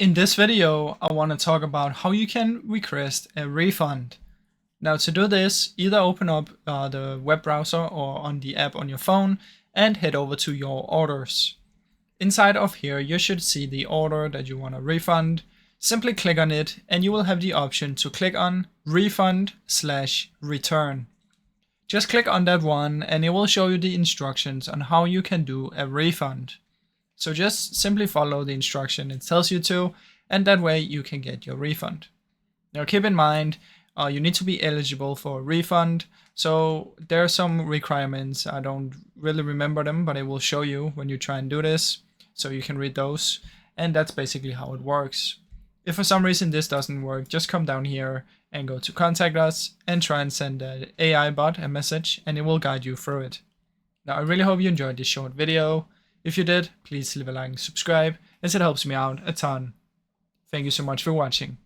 In this video, I want to talk about how you can request a refund. Now to do this, either open up the web browser or on the app on your phone and head over to your orders. Inside of here, you should see the order that you want to refund. Simply click on it and you will have the option to click on refund/return. Just click on that one and it will show you the instructions on how you can do a refund. So just simply follow the instruction it tells you to, and that way you can get your refund. Now keep in mind, you need to be eligible for a refund. So there are some requirements. I don't really remember them, but I will show you when you try and do this. So you can read those. And that's basically how it works. If for some reason this doesn't work, just come down here and go to contact us and try and send the AI bot a message and it will guide you through it. Now I really hope you enjoyed this short video. If you did, please leave a like and subscribe as it helps me out a ton. Thank you so much for watching.